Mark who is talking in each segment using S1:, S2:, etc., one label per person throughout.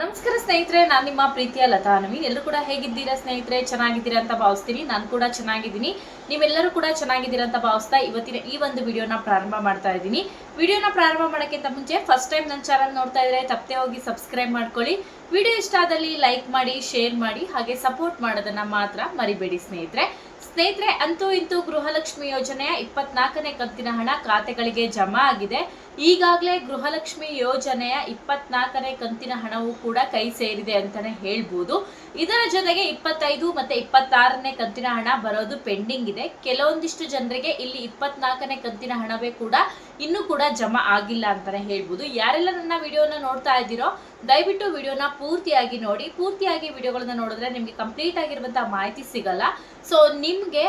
S1: ನಮಸ್ಕಾರ ಸ್ನೇಹಿತರೆ, ನಾನು ನಿಮ್ಮ ಪ್ರೀತಿಯ ಲತಾ ನವೀನ್. ಎಲ್ಲರೂ ಕೂಡ ಹೇಗಿದ್ದೀರಾ ಸ್ನೇಹಿತರೆ? ಚೆನ್ನಾಗಿದ್ದೀರಾ ಅಂತ ಭಾವಿಸ್ತೀನಿ. ನಾನು ಕೂಡ ಚೆನ್ನಾಗಿದ್ದೀನಿ. ನೀವೆಲ್ಲರೂ ಕೂಡ ಚೆನ್ನಾಗಿದ್ದೀರಾ ಅಂತ ಭಾವಿಸ್ತಾ ಇವತ್ತಿನ ಈ ಒಂದು ವಿಡಿಯೋನ ಪ್ರಾರಂಭ ಮಾಡ್ತಾ ಇದ್ದೀನಿ. ವಿಡಿಯೋನ ಪ್ರಾರಂಭ ಮಾಡೋಕ್ಕಿಂತ ಮುಂಚೆ ಫಸ್ಟ್ ಟೈಮ್ ನನ್ನ ಚಾನಲ್ ನೋಡ್ತಾ ಇದ್ರೆ ತಪ್ಪದೆ ಹೋಗಿ ಸಬ್ಸ್ಕ್ರೈಬ್ ಮಾಡ್ಕೊಳ್ಳಿ. ವಿಡಿಯೋ ಇಷ್ಟ ಆದಲ್ಲಿ ಲೈಕ್ ಮಾಡಿ, ಶೇರ್ ಮಾಡಿ, ಹಾಗೆ ಸಪೋರ್ಟ್ ಮಾಡೋದನ್ನ ಮಾತ್ರ ಮರಿಬೇಡಿ ಸ್ನೇಹಿತರೆ. ಅಂತೂ ಇಂತೂ ಗೃಹಲಕ್ಷ್ಮಿ ಯೋಜನೆಯ 24ನೇ ಕಂತಿನ ಹಣ ಖಾತೆಗಳಿಗೆ ಜಮಾ ಆಗಿದೆ. ಈಗಾಗಲೇ ಗೃಹಲಕ್ಷ್ಮಿ ಯೋಜನೆಯ 24ನೇ ಕಂತಿನ ಹಣವು ಕೂಡ ಕೈ ಸೇರಿದೆ ಅಂತಾನೆ ಹೇಳ್ಬೋದು. ಇದರ ಜೊತೆಗೆ 25 ಮತ್ತೆ 26ನೇ ಕಂತಿನ ಹಣ ಬರೋದು ಪೆಂಡಿಂಗ್ ಇದೆ. ಕೆಲವೊಂದಿಷ್ಟು ಜನರಿಗೆ ಇಲ್ಲಿ 24ನೇ ಕಂತಿನ ಹಣವೇ ಕೂಡ ಇನ್ನೂ ಕೂಡ ಜಮಾ ಆಗಿಲ್ಲ ಅಂತಾನೆ ಹೇಳ್ಬೋದು. ಯಾರೆಲ್ಲ ನನ್ನ ವಿಡಿಯೋನ ನೋಡ್ತಾ ಇದ್ದೀರೋ ದಯವಿಟ್ಟು ವಿಡಿಯೋನ ಪೂರ್ತಿಯಾಗಿ ನೋಡಿ. ಪೂರ್ತಿಯಾಗಿ ವಿಡಿಯೋಗಳನ್ನ ನೋಡಿದ್ರೆ ನಿಮ್ಗೆ ಕಂಪ್ಲೀಟ್ ಆಗಿರುವಂತಹ ಮಾಹಿತಿ ಸಿಗಲ್ಲ. ಸೊ ನಿಮ್ಗೆ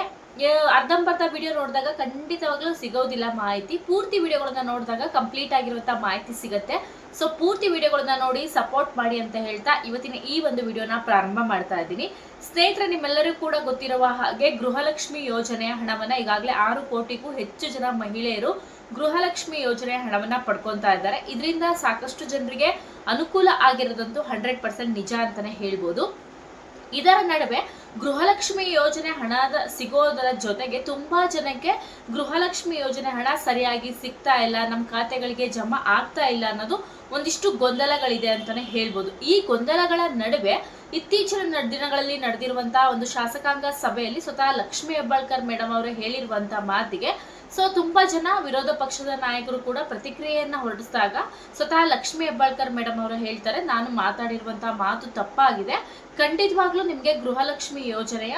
S1: ಅರ್ಧಂಬರ್ಧ ವಿಡಿಯೋ ನೋಡಿದಾಗ ಖಂಡಿತವಾಗ್ಲೂ ಸಿಗೋದಿಲ್ಲ ಮಾಹಿತಿ. ಪೂರ್ತಿ ವಿಡಿಯೋಗಳನ್ನ ನೋಡಿದಾಗ ಕಂಪ್ಲೀಟ್ ಆಗಿರುವಂತಹ ಮಾಹಿತಿ ಸಿಗುತ್ತೆ. ಸೊ ಪೂರ್ತಿ ವಿಡಿಯೋಗಳನ್ನ ನೋಡಿ ಸಪೋರ್ಟ್ ಮಾಡಿ ಅಂತ ಹೇಳ್ತಾ ಇವತ್ತಿನ ಈ ಒಂದು ವಿಡಿಯೋನ ಪ್ರಾರಂಭ ಮಾಡ್ತಾ ಇದ್ದೀನಿ. ಸ್ನೇಹಿತರೆ, ನಿಮ್ಮೆಲ್ಲರಿಗೂ ಕೂಡ ಗೊತ್ತಿರುವ ಹಾಗೆ ಗೃಹಲಕ್ಷ್ಮಿ ಯೋಜನೆಯ ಹಣವನ್ನ ಈಗಾಗಲೇ 6 ಕೋಟಿಗೂ ಹೆಚ್ಚು ಜನ ಮಹಿಳೆಯರು ಗೃಹಲಕ್ಷ್ಮಿ ಯೋಜನೆಯ ಹಣವನ್ನ ಪಡ್ಕೊತಾ ಇದ್ದಾರೆ. ಇದರಿಂದ ಸಾಕಷ್ಟು ಜನರಿಗೆ ಅನುಕೂಲ ಆಗಿರೋದಂತೂ 100% ನಿಜ ಅಂತಾನೆ ಹೇಳ್ಬೋದು. ಇದರ ನಡುವೆ ಗೃಹಲಕ್ಷ್ಮಿ ಯೋಜನೆ ಹಣದ ಸಿಗೋದರ ಜೊತೆಗೆ ತುಂಬಾ ಜನಕ್ಕೆ ಗೃಹಲಕ್ಷ್ಮಿ ಯೋಜನೆ ಹಣ ಸರಿಯಾಗಿ ಸಿಗ್ತಾ ಇಲ್ಲ, ನಮ್ಮ ಖಾತೆಗಳಿಗೆ ಜಮಾ ಆಗ್ತಾ ಇಲ್ಲ ಅನ್ನೋದು ಒಂದಿಷ್ಟು ಗೊಂದಲಗಳಿದೆ ಅಂತಾನೆ ಹೇಳ್ಬೋದು. ಈ ಗೊಂದಲಗಳ ನಡುವೆ ಇತ್ತೀಚಿನ ದಿನಗಳಲ್ಲಿ ನಡೆದಿರುವಂತಹ ಒಂದು ಶಾಸಕಾಂಗ ಸಭೆಯಲ್ಲಿ ಸ್ವತಃ ಲಕ್ಷ್ಮೀ ಹೆಬ್ಬಾಳ್ಕರ್ ಮೇಡಮ್ ಅವರು ಹೇಳಿರುವಂತಹ ಮಾತಿಗೆ ತುಂಬಾ ಜನ ವಿರೋಧ ಪಕ್ಷದ ನಾಯಕರು ಕೂಡ ಪ್ರತಿಕ್ರಿಯೆಯನ್ನ ಹೊರಡಿಸಿದಾಗ ಸ್ವತಃ ಲಕ್ಷ್ಮೀ ಹೆಬ್ಬಾಳ್ಕರ್ ಮೇಡಮ್ ಅವರು ಹೇಳ್ತಾರೆ, ನಾನು ಮಾತಾಡಿರುವಂತಹ ಮಾತು ತಪ್ಪಾಗಿದೆ. ಖಂಡಿತವಾಗ್ಲೂ ನಿಮ್ಗೆ ಗೃಹಲಕ್ಷ್ಮಿ ಯೋಜನೆಯ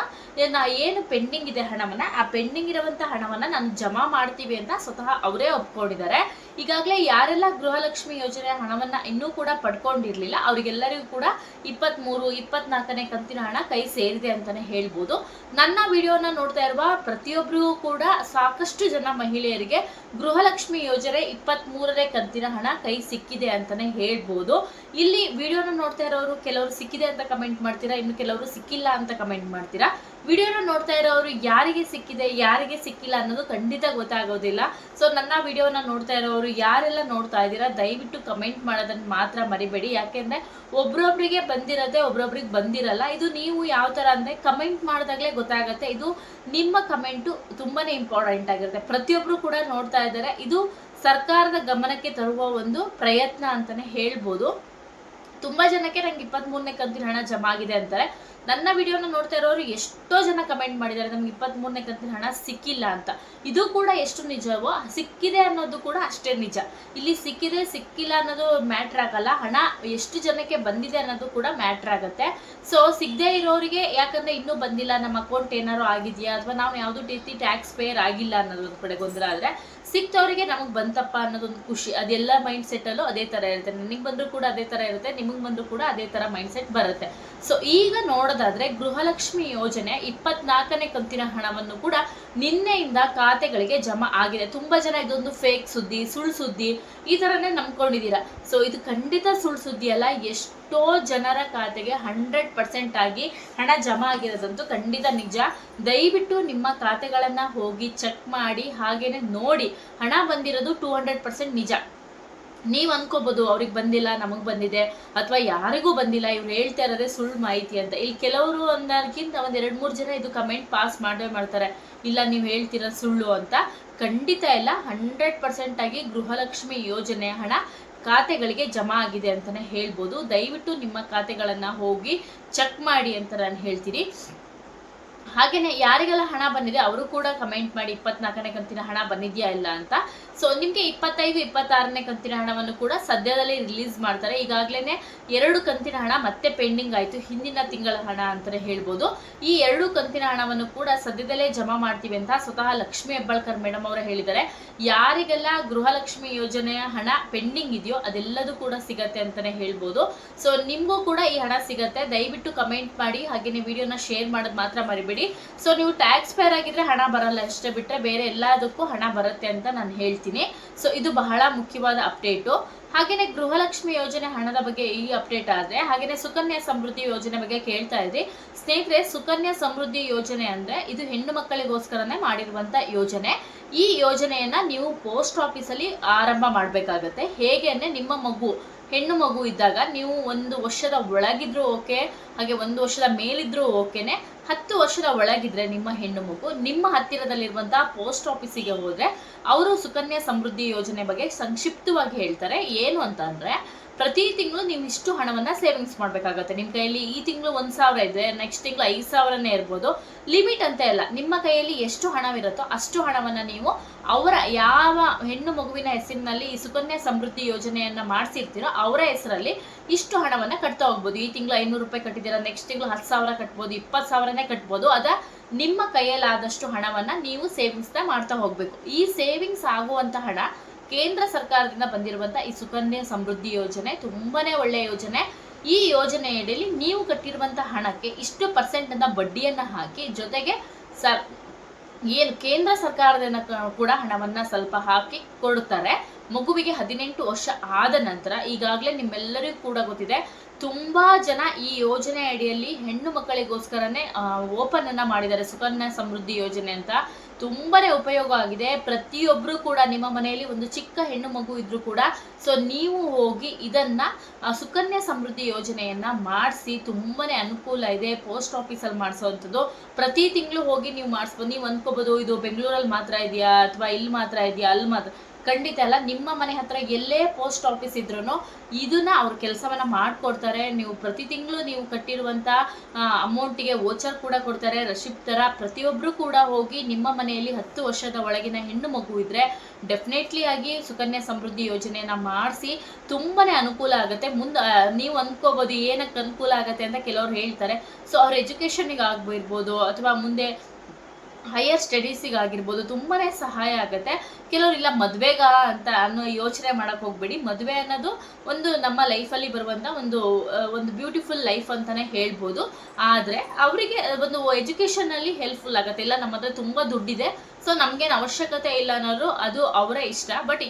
S1: ಏನು ಪೆಂಡಿಂಗ್ ಇದೆ ಹಣವನ್ನ, ಆ ಪೆಂಡಿಂಗ್ ಇರುವಂತಹ ಹಣವನ್ನ ನಾನು ಜಮಾ ಮಾಡ್ತೀವಿ ಅಂತ ಸ್ವತಃ ಅವರೇ ಒಪ್ಕೊಂಡಿದ್ದಾರೆ. ಈಗಾಗಲೇ ಯಾರೆಲ್ಲ ಗೃಹಲಕ್ಷ್ಮಿ ಯೋಜನೆಯ ಹಣವನ್ನ ಇನ್ನೂ ಕೂಡ ಪಡ್ಕೊಂಡಿರ್ಲಿಲ್ಲ ಅವರಿಗೆಲ್ಲರಿಗೂ ಕೂಡ 23, 24ನೇ ಕಂತಿನ ಹಣ ಕೈ ಸೇರಿದೆ ಅಂತಾನೆ ಹೇಳ್ಬೋದು. ನನ್ನ ವಿಡಿಯೋನ ನೋಡ್ತಾ ಇರುವ ಪ್ರತಿಯೊಬ್ಬರಿಗೂ ಕೂಡ ಸಾಕಷ್ಟು ಜನ ಮಹಿಳೆಯರಿಗೆ ಗೃಹಲಕ್ಷ್ಮಿ ಯೋಜನೆ 23ನೇ ಕಂತಿನ ಹಣ ಕೈ ಸಿಕ್ಕಿದೆ ಅಂತಾನೆ ಹೇಳ್ಬೋದು. ಇಲ್ಲಿ ವಿಡಿಯೋನ ನೋಡ್ತಾ ಇರೋರು ಕೆಲವರು ಸಿಕ್ಕಿದೆ ಅಂತ ಕಮೆಂಟ್ ಮಾಡ್ತೀರಾ, ಇನ್ನು ಕೆಲವರು ಸಿಕ್ಕಿಲ್ಲ ಅಂತ ಕಮೆಂಟ್ ಮಾಡ್ತೀರಾ. ವಿಡಿಯೋನ ನೋಡ್ತಾ ಇರೋರು ಯಾರಿಗೆ ಸಿಕ್ಕಿದೆ ಯಾರಿಗೆ ಸಿಕ್ಕಿಲ್ಲ ಅನ್ನೋದು ಖಂಡಿತ ಗೊತ್ತಾಗೋದಿಲ್ಲ. ಸೊ ನನ್ನ ವಿಡಿಯೋನ ನೋಡ್ತಾ ಇರೋರು ಯಾರೆಲ್ಲ ನೋಡ್ತಾ ಇದ್ದೀರಾ ದಯವಿಟ್ಟು ಕಮೆಂಟ್ ಮಾಡೋದನ್ನ ಮಾತ್ರ ಮರಿಬೇಡಿ. ಯಾಕೆಂದ್ರೆ ಒಬ್ರೊಬ್ರಿಗೆ ಬಂದಿರತ್ತೆ, ಒಬ್ರೊಬ್ರಿಗೆ ಬಂದಿರಲ್ಲ. ಇದು ನೀವು ಯಾವ ತರ ಅಂದ್ರೆ ಕಮೆಂಟ್ ಮಾಡಿದಾಗಲೇ ಗೊತ್ತಾಗತ್ತೆ. ಇದು ನಿಮ್ಮ ಕಮೆಂಟು ತುಂಬಾನೇ ಇಂಪಾರ್ಟೆಂಟ್ ಆಗಿರುತ್ತೆ. ಪ್ರತಿಯೊಬ್ರು ಕೂಡ ನೋಡ್ತಾ ಇದ್ದಾರೆ. ಇದು ಸರ್ಕಾರದ ಗಮನಕ್ಕೆ ತರುವ ಒಂದು ಪ್ರಯತ್ನ ಅಂತಾನೆ ಹೇಳ್ಬೋದು. ತುಂಬಾ ಜನಕ್ಕೆ ನಂಗೆ 23ನೇ ಕಂತಿನ ಹಣ ಜಮಾ ಆಗಿದೆ ಅಂತಾರೆ. ನನ್ನ ವಿಡಿಯೋನ ನೋಡ್ತಾ ಇರೋರು ಎಷ್ಟೋ ಜನ ಕಮೆಂಟ್ ಮಾಡಿದ್ದಾರೆ ನಮ್ಗೆ 23ನೇ ಕಂತಿನ ಹಣ ಸಿಕ್ಕಿಲ್ಲ ಅಂತ. ಇದು ಕೂಡ ಎಷ್ಟು ನಿಜವೋ ಸಿಕ್ಕಿದೆ ಅನ್ನೋದು ಕೂಡ ಅಷ್ಟೇ ನಿಜ. ಇಲ್ಲಿ ಸಿಕ್ಕಿದೆ ಸಿಕ್ಕಿಲ್ಲ ಅನ್ನೋದು ಮ್ಯಾಟ್ರ್ ಆಗಲ್ಲ, ಹಣ ಎಷ್ಟು ಜನಕ್ಕೆ ಬಂದಿದೆ ಅನ್ನೋದು ಕೂಡ ಮ್ಯಾಟ್ರ್ ಆಗುತ್ತೆ. ಸೊ ಸಿಗದೆ ಇರೋರಿಗೆ ಯಾಕಂದ್ರೆ ಇನ್ನೂ ಬಂದಿಲ್ಲ, ನಮ್ಮ ಅಕೌಂಟ್ ಏನಾರು ಆಗಿದೆಯಾ ಅಥವಾ ನಾವು ಯಾವ್ದು ರೀತಿ ಟ್ಯಾಕ್ಸ್ ಪೇಯರ್ ಆಗಿಲ್ಲ ಅನ್ನೋದೊಂದು ಕಡೆ ಗೊಂದಲ ಆದ್ರೆ, ಸಿಕ್ತವರಿಗೆ ನಮಗೆ ಬಂತಪ್ಪ ಅನ್ನೋದೊಂದು ಖುಷಿ. ಅದೆಲ್ಲ ಮೈಂಡ್ ಸೆಟ್ ಅಲ್ಲೂ ಅದೇ ತರ ಇರುತ್ತೆ. ನನಗೆ ಬಂದ್ರು ಕೂಡ ಅದೇ ತರ ಇರುತ್ತೆ, ನಿಮಗೆ ಬಂದ್ರು ಕೂಡ ಅದೇ ತರ ಮೈಂಡ್ ಸೆಟ್ ಬರುತ್ತೆ. ಸೊ ಈಗ ನೋಡೋದಾದ್ರೆ ಗೃಹಲಕ್ಷ್ಮಿ ಯೋಜನೆ 24ನೇ ಕಂತಿನ ಹಣವನ್ನು ಕೂಡ ನಿನ್ನೆಯಿಂದ ಖಾತೆಗಳಿಗೆ ಜಮಾ ಆಗಿದೆ. ತುಂಬಾ ಜನ ಇದೊಂದು ಫೇಕ್ ಸುದ್ದಿ, ಸುಳ್ಳು ಸುದ್ದಿ ಈ ತರನೇ ನಂಬ್ಕೊಂಡಿದ್ದೀರಾ. ಸೊ ಇದು ಖಂಡಿತ ಸುಳ್ಳು ಸುದ್ದಿ ಅಲ್ಲ. ಎಷ್ಟೋ ಜನರ ಖಾತೆಗೆ 100% ಆಗಿ ಹಣ ಜಮಾ ಆಗಿರೋದಂತೂ ಖಂಡಿತ ನಿಜ. ದಯವಿಟ್ಟು ನಿಮ್ಮ ಖಾತೆಗಳನ್ನ ಹೋಗಿ ಚೆಕ್ ಮಾಡಿ, ಹಾಗೇನೆ ನೋಡಿ. ಹಣ ಬಂದಿರೋದು 200% ನಿಜ. ನೀವ್ ಅನ್ಕೋಬಹುದು ಅವ್ರಿಗೆ ಬಂದಿಲ್ಲ ನಮಗ್ ಬಂದಿದೆ ಅಥವಾ ಯಾರಿಗೂ ಬಂದಿಲ್ಲ, ಇವ್ರು ಹೇಳ್ತಾ ಇರೋದೇ ಸುಳ್ಳು ಮಾಹಿತಿ ಅಂತ. ಇಲ್ಲಿ ಕೆಲವರು ಅನ್ನೋದಕ್ಕಿಂತ 1-2-3 ಜನ ಇದು ಕಮೆಂಟ್ ಪಾಸ್ ಮಾಡ್ತಾರೆ, ಇಲ್ಲ ನೀವು ಹೇಳ್ತೀರ ಸುಳ್ಳು ಅಂತ. ಖಂಡಿತ ಇಲ್ಲ. 100% ಆಗಿ ಗೃಹಲಕ್ಷ್ಮಿ ಯೋಜನೆ ಹಣ ಖಾತೆಗಳಿಗೆ ಜಮಾ ಆಗಿದೆ ಅಂತಾನೆ ಹೇಳ್ಬೋದು. ದಯವಿಟ್ಟು ನಿಮ್ಮ ಖಾತೆಗಳನ್ನ ಹೋಗಿ ಚೆಕ್ ಮಾಡಿ ಅಂತ ನಾನು ಹೇಳ್ತೀನಿ. ಹಾಗೇನೆ ಯಾರಿಗೆಲ್ಲ ಹಣ ಬಂದಿದೆ ಅವರು ಕೂಡ ಕಮೆಂಟ್ ಮಾಡಿ 24ನೇ ಕಂತಿನ ಹಣ ಬಂದಿದ್ಯಾ ಇಲ್ಲ ಅಂತ. ಸೊ ನಿಮ್ಗೆ 25, 26ನೇ ಕಂತಿನ ಹಣವನ್ನು ಕೂಡ ಸದ್ಯದಲ್ಲೇ ರಿಲೀಸ್ ಮಾಡ್ತಾರೆ. ಈಗಾಗ್ಲೇನೆ 2 ಕಂತಿನ ಹಣ ಮತ್ತೆ ಪೆಂಡಿಂಗ್ ಆಯ್ತು, ಹಿಂದಿನ ತಿಂಗಳ ಹಣ ಅಂತಾನೆ ಹೇಳ್ಬೋದು. ಈ 2 ಕಂತಿನ ಹಣವನ್ನು ಕೂಡ ಸದ್ಯದಲ್ಲೇ ಜಮಾ ಮಾಡ್ತೀವಿ ಅಂತ ಸ್ವತಃ ಲಕ್ಷ್ಮೀ ಹೆಬ್ಬಾಳ್ಕರ್ ಮೇಡಮ್ ಅವರು ಹೇಳಿದ್ದಾರೆ. ಯಾರಿಗೆಲ್ಲ ಗೃಹಲಕ್ಷ್ಮಿ ಯೋಜನೆಯ ಹಣ ಪೆಂಡಿಂಗ್ ಇದೆಯೋ ಅದೆಲ್ಲದೂ ಕೂಡ ಸಿಗತ್ತೆ ಅಂತಾನೆ ಹೇಳ್ಬೋದು. ಸೊ ನಿಮ್ಗೂ ಕೂಡ ಈ ಹಣ ಸಿಗತ್ತೆ. ದಯವಿಟ್ಟು ಕಮೆಂಟ್ ಮಾಡಿ, ಹಾಗೇನೆ ವಿಡಿಯೋನ ಶೇರ್ ಮಾಡೋದು ಮಾತ್ರ ಮರಿಬೇಡಿ. ಸೊ ನೀವು ಟ್ಯಾಕ್ಸ್ ಪೇಯರ್ ಆಗಿದ್ರೆ ಹಣ ಬರಲ್ಲ, ಅಷ್ಟೇ ಬಿಟ್ರೆ ಬೇರೆ ಎಲ್ಲದಕ್ಕೂ ಹಣ ಬರುತ್ತೆ ಅಂತ ನಾನು ಹೇಳ್ತೀನಿ. ಸೊ ಇದು ಬಹಳ ಮುಖ್ಯವಾದ ಅಪ್ಡೇಟು. ಹಾಗೇನೆ ಗೃಹಲಕ್ಷ್ಮಿ ಯೋಜನೆ ಹಣದ ಬಗ್ಗೆ ಈ ಅಪ್ಡೇಟ್ ಆದ್ರೆ, ಹಾಗೇನೆ ಸುಕನ್ಯಾ ಸಮೃದ್ಧಿ ಯೋಜನೆ ಬಗ್ಗೆ ಕೇಳ್ತಾ ಇದ್ರಿ ಸ್ನೇಹಿತರೆ. ಸುಕನ್ಯಾ ಸಮೃದ್ಧಿ ಯೋಜನೆ ಅಂದ್ರೆ ಇದು ಹೆಣ್ಣು ಮಕ್ಕಳಿಗೋಸ್ಕರನೇ ಮಾಡಿರುವಂತ ಯೋಜನೆ. ಈ ಯೋಜನೆಯನ್ನ ನೀವು ಪೋಸ್ಟ್ ಆಫೀಸ್ ಅಲ್ಲಿ ಆರಂಭ ಮಾಡ್ಬೇಕಾಗತ್ತೆ. ಹೇಗೆ ಅಂದ್ರೆ ನಿಮ್ಮ ಮಗು ಹೆಣ್ಣು ಮಗು ಇದ್ದಾಗ ನೀವು 1 ವರ್ಷದ ಒಳಗಿದ್ರೂ ಓಕೆ, ಹಾಗೆ 1 ವರ್ಷದ ಮೇಲಿದ್ರೂ ಓಕೆನೆ. 10 ವರ್ಷದ ಒಳಗಿದ್ರೆ ನಿಮ್ಮ ಹೆಣ್ಣು ಮಗು ನಿಮ್ಮ ಹತ್ತಿರದಲ್ಲಿರುವಂತಹ ಪೋಸ್ಟ್ ಆಫೀಸಿಗೆ ಹೋದ್ರೆ ಅವರು ಸುಕನ್ಯಾ ಸಮೃದ್ಧಿ ಯೋಜನೆ ಬಗ್ಗೆ ಸಂಕ್ಷಿಪ್ತವಾಗಿ ಹೇಳ್ತಾರೆ. ಏನು ಅಂತ ಅಂದ್ರೆ, ಪ್ರತಿ ತಿಂಗಳು ನೀವು ಇಷ್ಟು ಹಣವನ್ನ ಸೇವಿಂಗ್ಸ್ ಮಾಡ್ಬೇಕಾಗತ್ತೆ. ನಿಮ್ಮ ಕೈಯಲ್ಲಿ ಈ ತಿಂಗಳು 1,000 ಇದೆ, ನೆಕ್ಸ್ಟ್ ತಿಂಗಳು 5,000ನೇ ಇರ್ಬೋದು. ಲಿಮಿಟ್ ಅಂತ ಇಲ್ಲ, ನಿಮ್ಮ ಕೈಯಲ್ಲಿ ಎಷ್ಟು ಹಣವಿರುತ್ತೋ ಅಷ್ಟು ಹಣವನ್ನ ನೀವು ಅವರ ಯಾವ ಹೆಣ್ಣು ಮಗುವಿನ ಹೆಸರಿನಲ್ಲಿ ಈ ಸುಕನ್ಯಾ ಸಮೃದ್ಧಿ ಯೋಜನೆಯನ್ನ ಮಾಡಿಸಿರ್ತೀರೋ ಅವರ ಹೆಸರಲ್ಲಿ ಇಷ್ಟು ಹಣವನ್ನ ಕಟ್ತಾ ಹೋಗ್ಬೋದು. ಈ ತಿಂಗಳು 500 ರೂಪಾಯಿ ಕಟ್ಟಿದ್ದೀರಾ, ನೆಕ್ಸ್ಟ್ ತಿಂಗಳು 10,000 ಕಟ್ಬೋದು, 20,000ನೇ ಕಟ್ಬೋದು. ಅದ ನಿಮ್ಮ ಕೈಯಲ್ಲಾದಷ್ಟು ಹಣವನ್ನ ನೀವು ಸೇವಿಂಗ್ಸ್ ಮಾಡ್ತಾ ಹೋಗ್ಬೇಕು. ಈ ಸೇವಿಂಗ್ಸ್ ಆಗುವಂತ ಹಣ ಕೇಂದ್ರ ಸರ್ಕಾರದಿಂದ ಬಂದಿರುವಂತ ಈ ಸುಕನ್ಯಾ ಸಮೃದ್ಧಿ ಯೋಜನೆ ತುಂಬಾನೇ ಒಳ್ಳೆಯ ಯೋಜನೆ. ಈ ಯೋಜನೆಯಡಿಯಲ್ಲಿ ನೀವು ಕಟ್ಟಿರುವಂತಹ ಹಣಕ್ಕೆ ಇಷ್ಟು % ಅಂತ ಬಡ್ಡಿಯನ್ನ ಹಾಕಿ, ಜೊತೆಗೆ ಏನು ಕೇಂದ್ರ ಸರ್ಕಾರದಿಂದ ಕೂಡ ಹಣವನ್ನ ಸ್ವಲ್ಪ ಹಾಕಿ ಕೊಡುತ್ತಾರೆ. ಮಗುವಿಗೆ 18 ವರ್ಷ ಆದ ನಂತರ, ಈಗಾಗಲೇ ನಿಮ್ಮೆಲ್ಲರಿಗೂ ಕೂಡ ಗೊತ್ತಿದೆ, ತುಂಬಾ ಜನ ಈ ಯೋಜನೆ ಅಡಿಯಲ್ಲಿ ಹೆಣ್ಣು ಮಕ್ಕಳಿಗೋಸ್ಕರನೇ ಓಪನ್ ಅನ್ನ ಮಾಡಿದ್ದಾರೆ ಸುಕನ್ಯಾ ಸಮೃದ್ಧಿ ಯೋಜನೆ ಅಂತ. ತುಂಬಾನೇ ಉಪಯೋಗ ಆಗಿದೆ. ಪ್ರತಿಯೊಬ್ರು ಕೂಡ ನಿಮ್ಮ ಮನೆಯಲ್ಲಿ ಒಂದು ಚಿಕ್ಕ ಹೆಣ್ಣು ಮಗು ಇದ್ರೂ ಕೂಡ ಸೊ ನೀವು ಹೋಗಿ ಇದನ್ನ ಸುಕನ್ಯಾ ಸಮೃದ್ಧಿ ಯೋಜನೆಯನ್ನ ಮಾಡಿಸಿ, ತುಂಬಾನೇ ಅನುಕೂಲ ಇದೆ. ಪೋಸ್ಟ್ ಆಫೀಸಲ್ಲಿ ಮಾಡಿಸೋವಂಥದ್ದು, ಪ್ರತಿ ತಿಂಗಳು ಹೋಗಿ ನೀವು ಮಾಡಿಸ್ಬೋದು. ನೀವು ಅಂದ್ಕೋಬಹುದು ಇದು ಬೆಂಗಳೂರಲ್ಲಿ ಮಾತ್ರ ಇದೆಯಾ ಅಥವಾ ಇಲ್ಲಿ ಮಾತ್ರ ಇದೆಯಾ, ಅಲ್ಲಿ ಮಾತ್ರ. ಖಂಡಿತ ಅಲ್ಲ, ನಿಮ್ಮ ಮನೆ ಹತ್ರ ಎಲ್ಲೇ ಪೋಸ್ಟ್ ಆಫೀಸ್ ಇದ್ರೂ ಇದನ್ನ ಅವ್ರ ಕೆಲಸವನ್ನ ಮಾಡ್ಕೊಡ್ತಾರೆ. ನೀವು ಪ್ರತಿ ತಿಂಗಳು ನೀವು ಕಟ್ಟಿರುವಂತ ಅಮೌಂಟಿಗೆ ವೋಚರ್ ಕೂಡ ಕೊಡ್ತಾರೆ, ರಶೀಪ್ ತರ. ಪ್ರತಿಯೊಬ್ರು ಕೂಡ ಹೋಗಿ ನಿಮ್ಮ ಮನೆಯಲ್ಲಿ 10 ವರ್ಷದ ಒಳಗಿನ ಹೆಣ್ಣು ಮಗು ಇದ್ರೆ ಡೆಫಿನೆಟ್ಲಿ ಆಗಿ ಸುಕನ್ಯಾ ಸಮೃದ್ಧಿ ಯೋಜನೆಯನ್ನ ಮಾಡಿಸಿ, ತುಂಬಾನೇ ಅನುಕೂಲ ಆಗುತ್ತೆ. ಮುಂದೆ ನೀವು ಅಂದ್ಕೋಬಹುದು ಏನಕ್ಕೆ ಅನುಕೂಲ ಆಗುತ್ತೆ ಅಂತ ಕೆಲವ್ರು ಹೇಳ್ತಾರೆ. ಸೊ ಅವ್ರ ಎಜುಕೇಶನ್ಗೆ ಆಗ್ಬಿರ್ಬೋದು ಅಥವಾ ಮುಂದೆ ಹೈಯರ್ ಸ್ಟಡೀಸಿಗೆ ಆಗಿರ್ಬೋದು, ತುಂಬಾನೇ ಸಹಾಯ ಆಗುತ್ತೆ. ಕೆಲವರು ಇಲ್ಲ ಮದುವೆಗ ಅಂತ ಅನ್ನೋ ಯೋಚನೆ ಮಾಡಕ್ ಹೋಗ್ಬೇಡಿ. ಮದುವೆ ಅನ್ನೋದು ಒಂದು ನಮ್ಮ ಲೈಫಲ್ಲಿ ಬರುವಂತ ಒಂದು ಬ್ಯೂಟಿಫುಲ್ ಲೈಫ್ ಅಂತಾನೆ ಹೇಳ್ಬೋದು. ಆದ್ರೆ ಅವರಿಗೆ ಒಂದು ಎಜುಕೇಶನ್ ಅಲ್ಲಿ ಹೆಲ್ಪ್ಫುಲ್ ಆಗುತ್ತೆ. ಇಲ್ಲ ನಮ್ಮ ಹತ್ರ ತುಂಬಾ ದುಡ್ಡಿದೆ, ಸೊ ನಮ್ಗೇನು ಅವಶ್ಯಕತೆ ಇಲ್ಲ ಅನ್ನೋರು, ಅದು ಅವರ ಇಷ್ಟ. ಬಟ್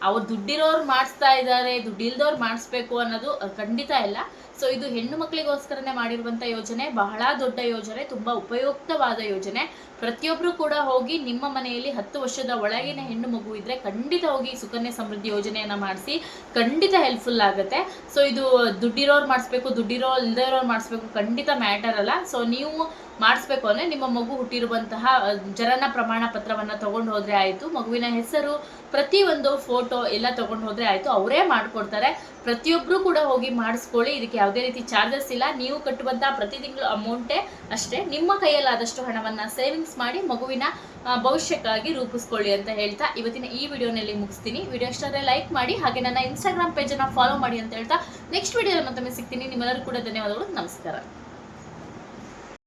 S1: ಅವ್ರು ದುಡ್ಡಿರೋರು ಮಾಡಿಸ್ತಾ ಇದ್ದಾರೆ, ದುಡ್ಡಿಲ್ದವ್ರು ಮಾಡಿಸ್ಬೇಕು ಅನ್ನೋದು ಖಂಡಿತ ಇಲ್ಲ. ಸೊ ಇದು ಹೆಣ್ಣು ಮಕ್ಕಳಿಗೋಸ್ಕರನೇ ಮಾಡಿರುವಂತ ಯೋಜನೆ, ಬಹಳ ದೊಡ್ಡ ಯೋಜನೆ, ತುಂಬಾ ಉಪಯುಕ್ತವಾದ ಯೋಜನೆ. ಪ್ರತಿಯೊಬ್ರು ಕೂಡ ಹೋಗಿ ನಿಮ್ಮ ಮನೆಯಲ್ಲಿ 10 ವರ್ಷದ ಒಳಗಿನ ಹೆಣ್ಣು ಮಗು ಇದ್ರೆ ಖಂಡಿತ ಹೋಗಿ ಸುಕನ್ಯಾ ಸಮೃದ್ಧಿ ಯೋಜನೆಯನ್ನ ಮಾಡಿಸಿ, ಖಂಡಿತ ಹೆಲ್ಪ್ಫುಲ್ ಆಗುತ್ತೆ. ಸೊ ಇದು ದುಡ್ಡಿರೋರು ಮಾಡಿಸ್ಬೇಕು, ಇಲ್ದಿರೋರು ಮಾಡಿಸ್ಬೇಕು ಖಂಡಿತ ಮ್ಯಾಟರ್ ಅಲ್ಲ. ಸೊ ನೀವು ಮಾಡಿಸ್ಬೇಕು ಅಂದ್ರೆ ನಿಮ್ಮ ಮಗು ಹುಟ್ಟಿರುವಂತಹ ಜನನ ಪ್ರಮಾಣ ಪತ್ರವನ್ನ ತಗೊಂಡು ಹೋದ್ರೆ ಆಯ್ತು, ಮಗುವಿನ ಹೆಸರು, ಪ್ರತಿಯೊಂದು ಫೋಟೋ ಎಲ್ಲ ತಗೊಂಡು ಹೋದ್ರೆ ಆಯ್ತು, ಅವರೇ ಮಾಡ್ಕೊಡ್ತಾರೆ. ಪ್ರತಿಯೊಬ್ರು ಕೂಡ ಹೋಗಿ ಮಾಡಿಸ್ಕೊಳ್ಳಿ. ಇದಕ್ಕೆ ಯಾವುದೇ ರೀತಿ ಚಾರ್ಜಸ್ ಇಲ್ಲ. ನೀವು ಕಟ್ಟುವಂತಹ ಪ್ರತಿ ತಿಂಗಳು ಅಮೌಂಟೇ ಅಷ್ಟೇ. ನಿಮ್ಮ ಕೈಯಲ್ಲಾದಷ್ಟು ಹಣವನ್ನ ಸೇವಿಂಗ್ಸ್ ಮಾಡಿ ಮಗುವಿನ ಭವಿಷ್ಯಕ್ಕಾಗಿ ರೂಪಿಸ್ಕೊಳ್ಳಿ ಅಂತ ಹೇಳ್ತಾ ಇವತ್ತಿನ ಈ ವಿಡಿಯೋನಲ್ಲಿ ಮುಗಿಸ್ತೀನಿ. ವಿಡಿಯೋ ಇಷ್ಟ ಆದರೆ ಲೈಕ್ ಮಾಡಿ, ಹಾಗೆ ನನ್ನ ಇನ್ಸ್ಟಾಗ್ರಾಮ್ ಪೇಜನ್ನು ಫಾಲೋ ಮಾಡಿ ಅಂತ ಹೇಳ್ತಾ ನೆಕ್ಸ್ಟ್ ವಿಡಿಯೋದಲ್ಲಿ ಮತ್ತೊಮ್ಮೆ ಸಿಗ್ತೀನಿ. ನಿಮ್ಮೆಲ್ಲರೂ ಕೂಡ ಧನ್ಯವಾದಗಳು. ನಮಸ್ಕಾರ.